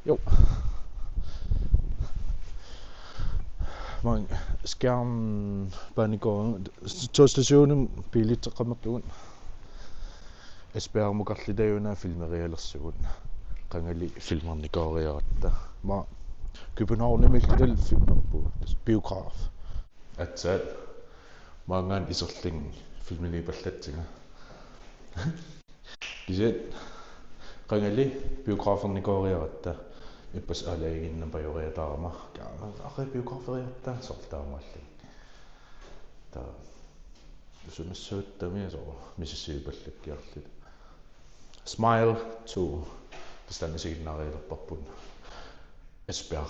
Jo. Man skærmen bare i går. Togstationen billigt kommer på. Esbjergimukarpugut er filmerialersugun. Kangali filmerne går i åtta. Ma København er mildt del filmer på biograf. At mange isorling filmene ballattinga. Giset kangali biograferne går i åtta. Ippas Aaliangiinnapajukkiarl taama. Aqi Biograferia sortaamalling. Ta sunassuuttami so mississipallikkiarlit. Smile to bestandisiginaarilerparpun. Esbjerg.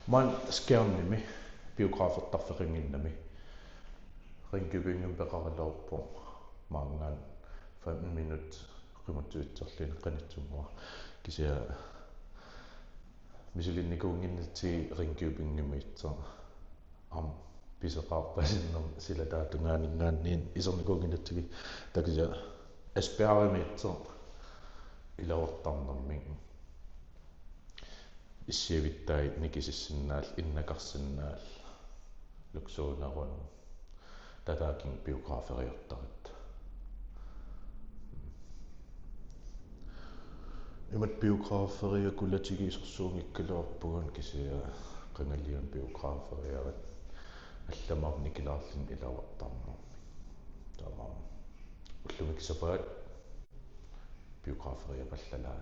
Man skærmnimi biografertarferinginnami. Ringkøbingen beqaralorpu mangan 15 minut Qimutsuitsorluta qanitsumua kisia misulinnikunginnati ringkøbingimiitsa am piseqaarpasinnum sila taatungaaninggaanniin isornikunginnatigi takisia Esbjergimiitsa ilaortarnerming issiavittai nikisissinnaal innaqarsinnaal luksuunerun tataakin biograferiortarit. Imat biograferia kullatigiisorsuungikkaluarpugun kisia qangalliun biograferiarat allamarnikilaarlin ilaortarnermi. Taama ullumiksapaat biograferia pallalaa.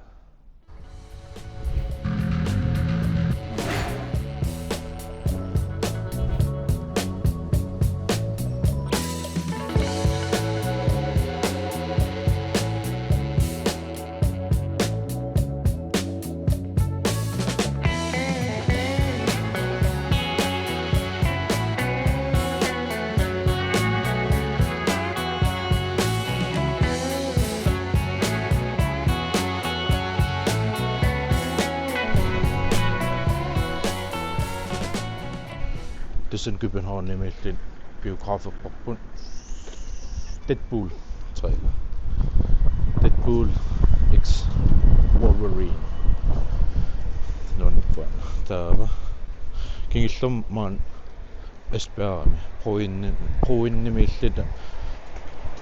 Tussen København er meldt en biograferparpun. Deadpool trailer. Deadpool X Wolverine. Nogen for der var. Kingillum man Esbjergimi proinne meldt en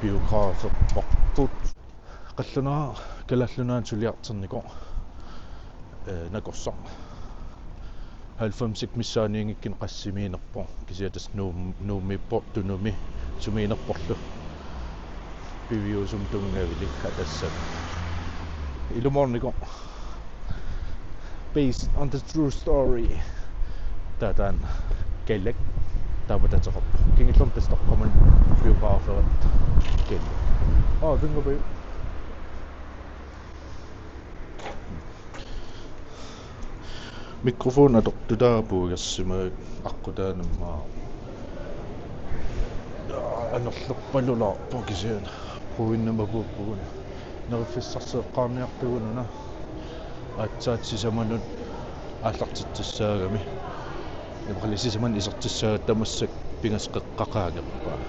biograferparput. Qalluna kalallunaan suliarterniqo. Nakossaq. 90 missaaniingikkin qassimiinerpo kisiatas nuumippo tunumi sumiinerporlu piviusum tungavili katassat ilumorniqo based on the true story tatan kellek taapatateqarpu kingillum pistoqqaman biograferat kellek tungapi mikrofon adortutaapuugassima aqutaanammaa anerlerpalularpu kisiana puinnamapuuppugun nerifissarseeqqaarniartugununa aatsaatsisamanut aallartitssaagami iqalisisaman isertissaagat tamassak pingasqeqqaqaagerpaa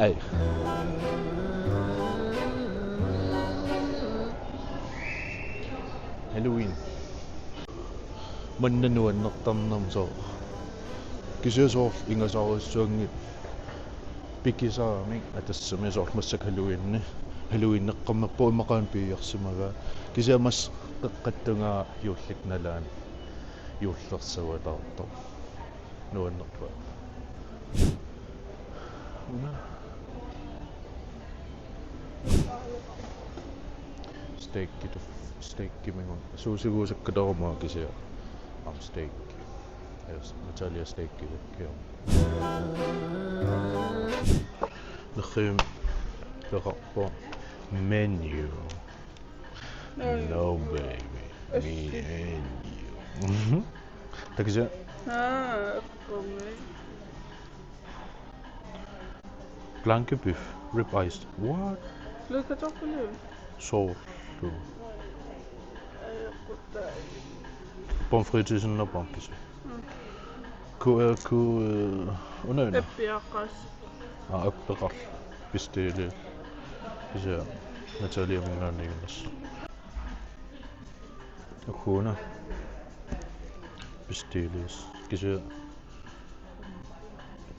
ai Halloween. Mannanuannertarnerm so. Kisiasoorl ingasaaruissuangit pikisaamik atassami soorl massak Halloween. Halloween neqqammerpu imaqaan piiarsimagaa. Kisiamas qeqqattungaa yuulliknalaan yuullersavataartor. Nuannerpa. Steak minun suusiguusakkadormaa kisia am steak. Natalia steak kio. Nerrim peqarpo menu. No baby. Me and you. Takisia. Blanke rib iced. What? Look at up nu. Salt. Pommes frites og pankis. Unøyne. Esbjergas. appeqar pistiili kisa nataliamingaanniginnas ukhuuna pistiiliis kisa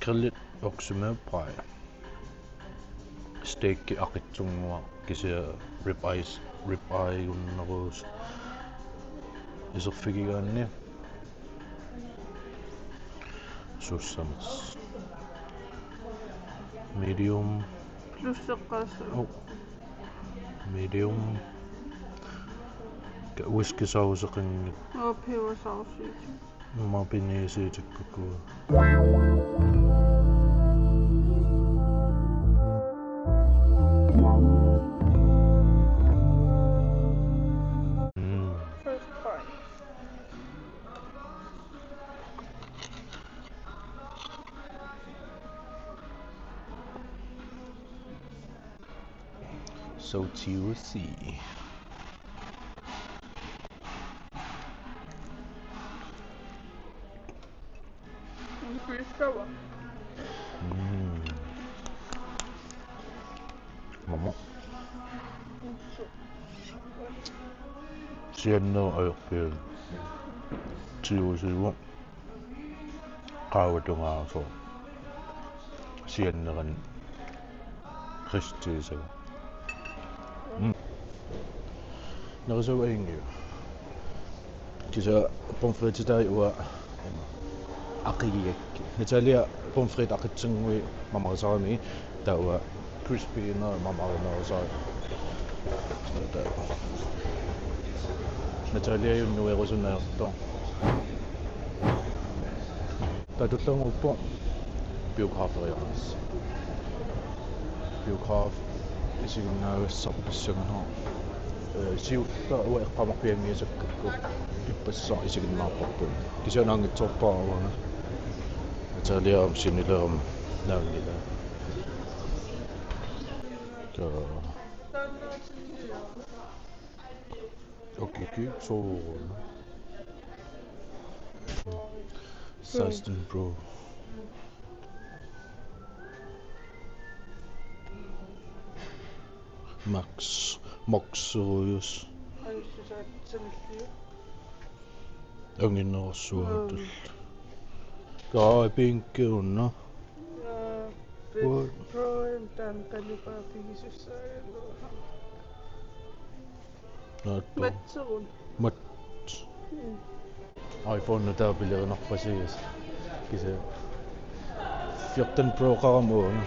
grillit oksumaappai steakki aqitsunngua kisa rib eye unnerus iserfigigaanni sussamas medium medium whisky sauceqinngit pebersausiit mapiniisiitikkukku first bite. so juicy. Fiskava. Mamma. Sienno ajorpiin. Juicy. Qaawatungaarso. Sienneran kristiisava. Narisava ingi. Kisa pomfrittitari ua aqigiakki. Natalia pomfrit aqitsungui mamarisarami taua crispy na mamarinaarisari. Natalia junnuerusunaerto. Tatullanguuppo Biograferia. Biograf isiginnaagassarpissaganaa. Siutta ua eqqamarpiangiasakkakku ippassar isiginnaarparput. Kisianaangitsorpaaruana. Natalia sinilerum naangila. Okay, so 16 Pro. Max Moxerius. Anginnersuartul. Kaa pinkke unna. Proen tämän kalipaatigisyssaajalla. Metsurun. Mat. iPhone tää pilerinarpasiis. Kise 14 Pro qaramuun.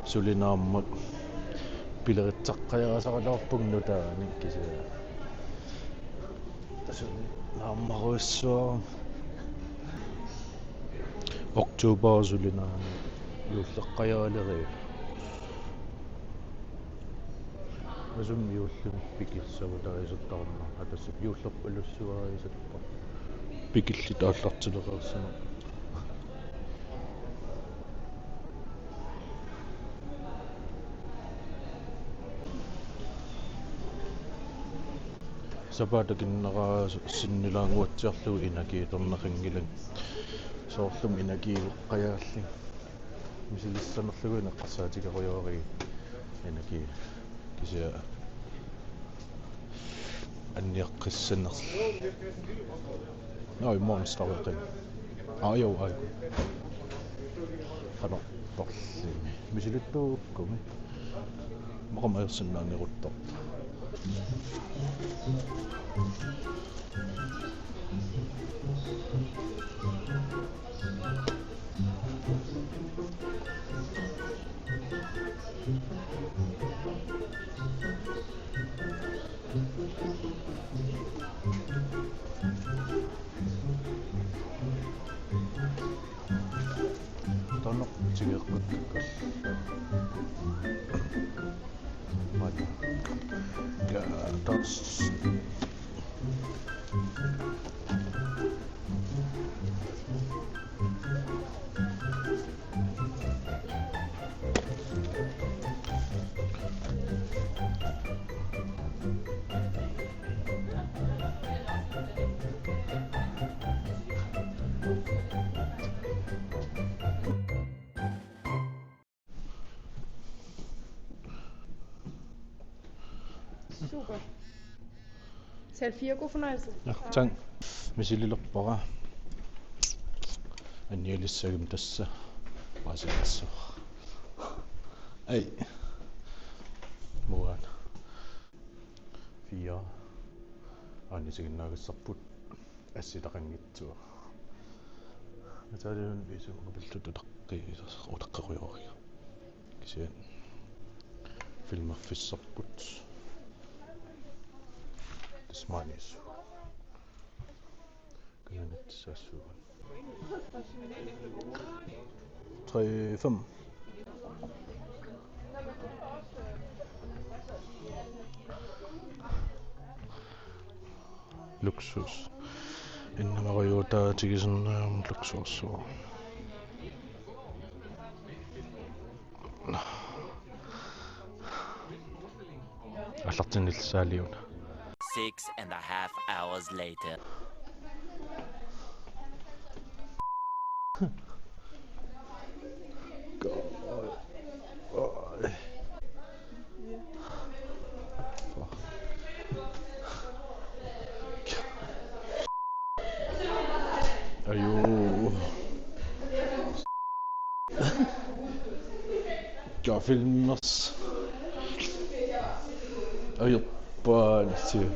Sulinaammat pileritsaqqiarasaralorpugnutaa kise. Tässä naammaruissua. Oktober sulinaan juulleqqajaaleri. Asum juullum pikissavutarisuttarma atassut juullerpallussuarisatpa. Pikillit aallartileqersana. Sapatakinneraa sinnilaanguatsiarlugu inakiitorneqingilan soorlum inakiiveqqajaalli misilissanerlugu neqqarsaatikaruyoori inaki kisia anniaqqissanerl ai monsterweqin ajo ai qano torlimi misilittuukkumi maqamaersinnaaniruttor Tigerpakkakal. Mata. Gatas. Super. Tal 4, god fornøjelse. Ja, tak. Misililorpara. Annialissagum tassa. Maasilassu. Ei. Muan. 4. Annisiginnaagassarput. Assitaqanngitsuа. Nataliun visuuqapillututaqqiisas utaqqaruyoria. Kisian. Filmerfissarput. Tasmanisu. Kananatsaassuugan. 3-5. Luksus. Innamariutaatigisun luksuarsua. Allartinilsaaliuna. 6.5 hours later. Ajo. Gør filmers. Ajo, bare til.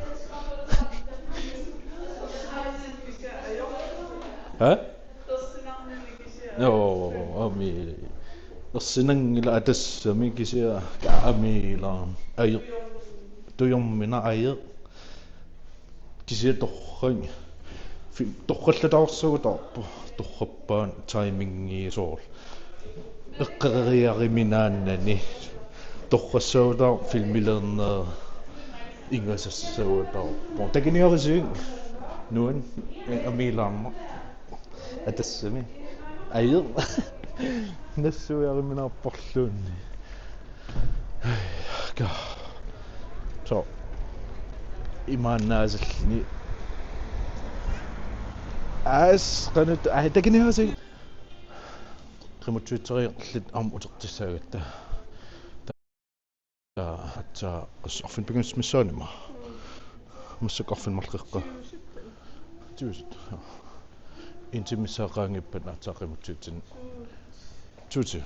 Hæ? Jo, ami. Errands mikisiä aammiilaarluni. Ajo. Tujummina ajo. Kisiä torring. Torrallataorsugutarpu torrappaan timingiisoorl eqqeriariminaannani torrassuutar filmilerneer ingasassuutarpu takiniorisiin nuan amiilaarma atassami ajer nassuiariminaarporluunni ka so imaannaasallini qanut takiniorisiin Qimutsuitsorluta utertissaaгаtta atsa qassorfin pigunnismissaanima mussaqarfin marqiqqa tuusut intimissaaqaangippan atsaaqimutsuitsin tuuti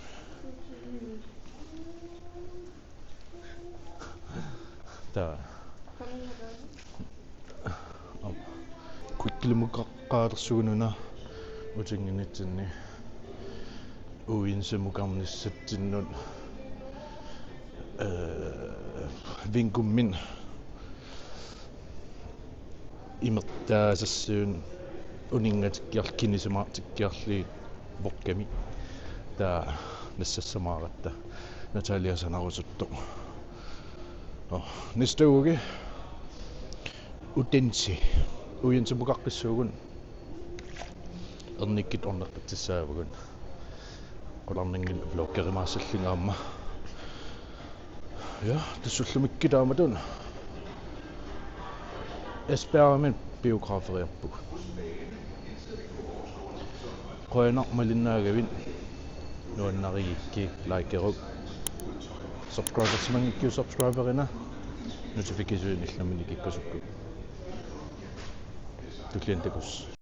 ta Qimutsuitsorluta utinginitsinni uinsemukarnissattinnut vinkummin imertaasassuun uningatikkiarl kinisemaartikkiarli vokkami taa nassassamaaраtta nataliasanarusuttu nistuugi utensi uinsemukarqissuugun ernikkit ornerpatsissaavugun qolarningil blokkerimaassallungaamma ja tassullumikki taamatun Esbjergimut Biograferia qoyanarmalinnaagavin nuannarigikki likeerup subscribersmangikkiu subscriberina notification illamini kikkasukku tukliantakus